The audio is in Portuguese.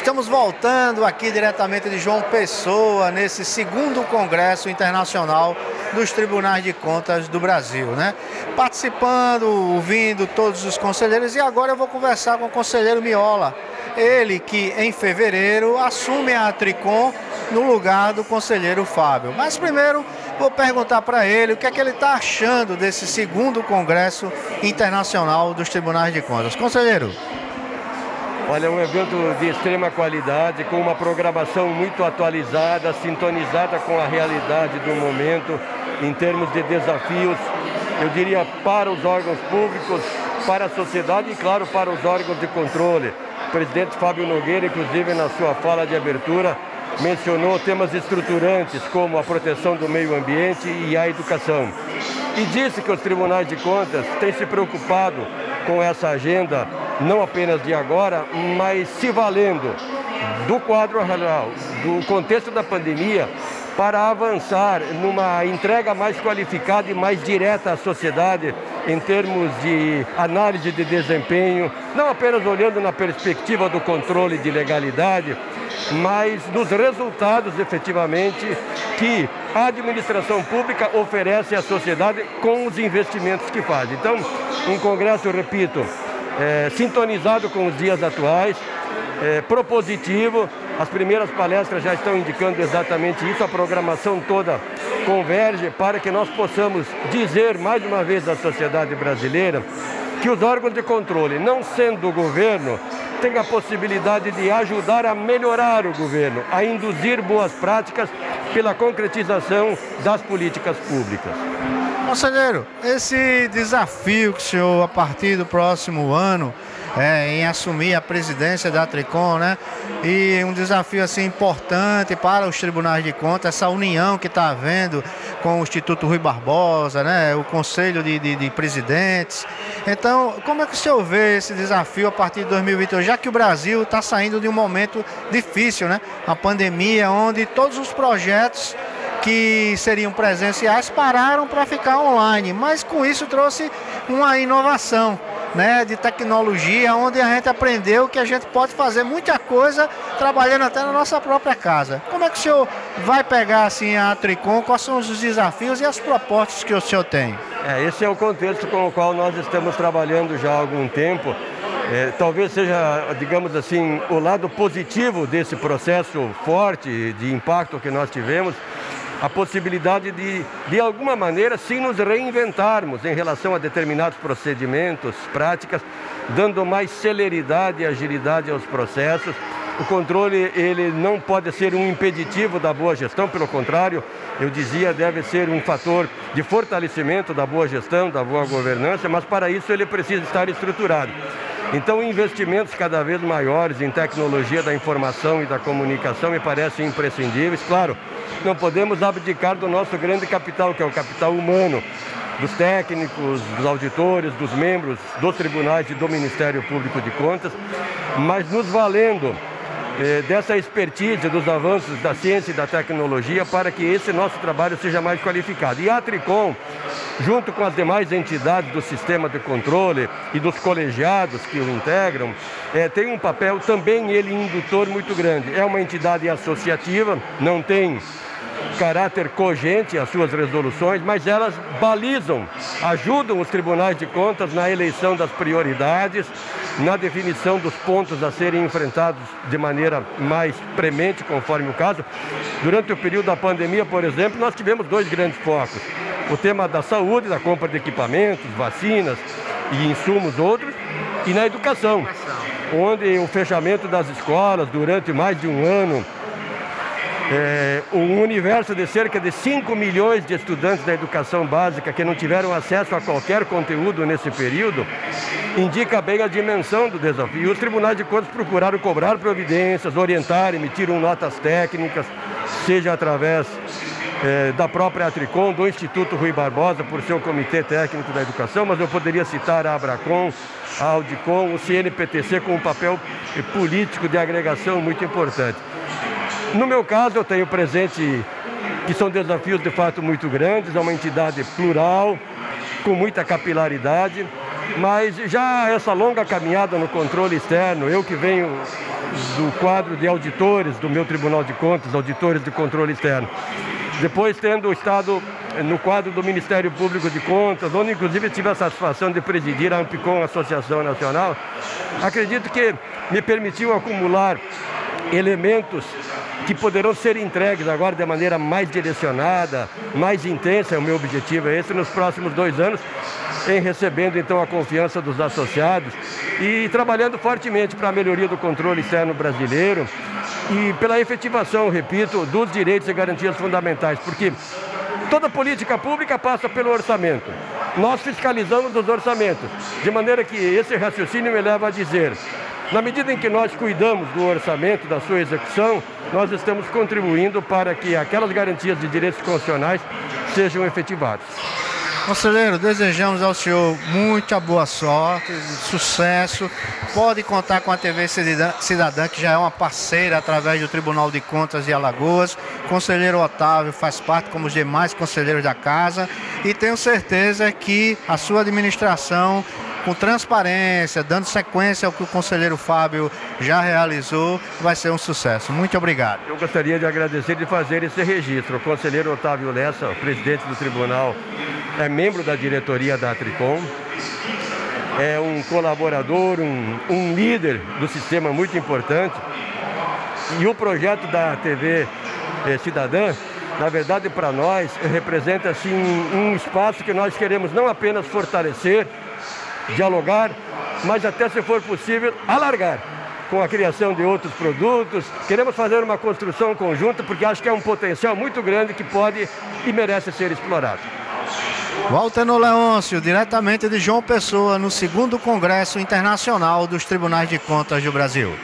Estamos voltando aqui diretamente de João Pessoa, nesse segundo Congresso Internacional dos Tribunais de Contas do Brasil, né? Participando, ouvindo todos os conselheiros, e agora eu vou conversar com o conselheiro Miola. Ele que em fevereiro assume a Tricom no lugar do conselheiro Fábio. Mas primeiro vou perguntar para ele o que é que ele está achando desse segundo Congresso Internacional dos Tribunais de Contas. Conselheiro. Olha, é um evento de extrema qualidade, com uma programação muito atualizada, sintonizada com a realidade do momento, em termos de desafios, eu diria, para os órgãos públicos, para a sociedade e, claro, para os órgãos de controle. O presidente Fábio Nogueira, inclusive, na sua fala de abertura, mencionou temas estruturantes como a proteção do meio ambiente e a educação. E disse que os tribunais de contas têm se preocupado com essa agenda, não apenas de agora, mas se valendo do quadro real, do contexto da pandemia, para avançar numa entrega mais qualificada e mais direta à sociedade em termos de análise de desempenho, não apenas olhando na perspectiva do controle de legalidade, mas nos resultados efetivamente que a administração pública oferece à sociedade com os investimentos que faz. Então, um congresso, repito, sintonizado com os dias atuais, propositivo. As primeiras palestras já estão indicando exatamente isso, a programação toda converge para que nós possamos dizer mais uma vez à sociedade brasileira que os órgãos de controle, não sendo o governo, têm a possibilidade de ajudar a melhorar o governo, a induzir boas práticas pela concretização das políticas públicas. Conselheiro, esse desafio que o senhor, a partir do próximo ano, em assumir a presidência da Tricom, né? E um desafio assim importante para os tribunais de contas, essa união que está havendo com o Instituto Rui Barbosa, né? O Conselho de Presidentes. Então, como é que o senhor vê esse desafio a partir de 2022, já que o Brasil está saindo de um momento difícil, né? Uma pandemia onde todos os projetos que seriam presenciais pararam para ficar online, mas com isso trouxe uma inovação, né, de tecnologia, onde a gente aprendeu que a gente pode fazer muita coisa trabalhando até na nossa própria casa. Como é que o senhor vai pegar assim a Tricom? Quais são os desafios e as propostas que o senhor tem? Esse é o contexto com o qual nós estamos trabalhando já há algum tempo. Talvez seja, digamos assim, o lado positivo desse processo forte de impacto que nós tivemos, a possibilidade de alguma maneira, sim, nos reinventarmos em relação a determinados procedimentos, práticas, dando mais celeridade e agilidade aos processos. O controle, ele não pode ser um impeditivo da boa gestão, pelo contrário, eu dizia, deve ser um fator de fortalecimento da boa gestão, da boa governança, mas para isso ele precisa estar estruturado. Então, investimentos cada vez maiores em tecnologia da informação e da comunicação me parecem imprescindíveis. Claro, não podemos abdicar do nosso grande capital, que é o capital humano, dos técnicos, dos auditores, dos membros dos tribunais e do Ministério Público de Contas, mas nos valendo dessa expertise, dos avanços da ciência e da tecnologia para que esse nosso trabalho seja mais qualificado. E a Tricom, junto com as demais entidades do sistema de controle e dos colegiados que o integram, tem um papel também ele indutor muito grande. É uma entidade associativa, não tem caráter cogente as suas resoluções, mas elas balizam, ajudam os tribunais de contas na eleição das prioridades, na definição dos pontos a serem enfrentados de maneira mais premente, conforme o caso. Durante o período da pandemia, por exemplo, nós tivemos dois grandes focos. O tema da saúde, da compra de equipamentos, vacinas e insumos outros, e na educação, onde o fechamento das escolas durante mais de um ano, um universo de cerca de 5 milhões de estudantes da educação básica que não tiveram acesso a qualquer conteúdo nesse período, indica bem a dimensão do desafio. E os tribunais de contas procuraram cobrar providências, orientar, emitiram notas técnicas, seja através da própria Tricom, do Instituto Rui Barbosa, por seu Comitê Técnico da Educação, mas eu poderia citar a Abracom, a Audicom, o CNPTC com um papel político de agregação muito importante. No meu caso, eu tenho presente que são desafios de fato muito grandes, é uma entidade plural, com muita capilaridade, mas já essa longa caminhada no controle externo, eu que venho do quadro de auditores do meu Tribunal de Contas, auditores de controle externo. Depois, tendo estado no quadro do Ministério Público de Contas, onde inclusive tive a satisfação de presidir a Ampicom, Associação Nacional, acredito que me permitiu acumular elementos que poderão ser entregues agora de maneira mais direcionada, mais intensa. O meu objetivo é esse nos próximos 2 anos, em recebendo então a confiança dos associados e trabalhando fortemente para a melhoria do controle externo brasileiro e pela efetivação, repito, dos direitos e garantias fundamentais, porque toda política pública passa pelo orçamento. Nós fiscalizamos os orçamentos, de maneira que esse raciocínio me leva a dizer: na medida em que nós cuidamos do orçamento, da sua execução, nós estamos contribuindo para que aquelas garantias de direitos constitucionais sejam efetivadas. Conselheiro, desejamos ao senhor muita boa sorte, sucesso. Pode contar com a TV Cidadã, que já é uma parceira através do Tribunal de Contas de Alagoas. Conselheiro Otávio faz parte, como os demais conselheiros da casa, e tenho certeza que a sua administração, com transparência, dando sequência ao que o conselheiro Fábio já realizou, vai ser um sucesso. Muito obrigado. Eu gostaria de agradecer e de fazer esse registro. O conselheiro Otávio Lessa, presidente do tribunal, é membro da diretoria da Tricom, é um colaborador, um líder do sistema muito importante. E o projeto da TV Cidadã, na verdade, para nós, representa assim, um espaço que nós queremos não apenas fortalecer, dialogar, mas até, se for possível, alargar com a criação de outros produtos. Queremos fazer uma construção conjunta, porque acho que é um potencial muito grande que pode e merece ser explorado. Walter Leôncio, diretamente de João Pessoa, no 2º Congresso Internacional dos Tribunais de Contas do Brasil.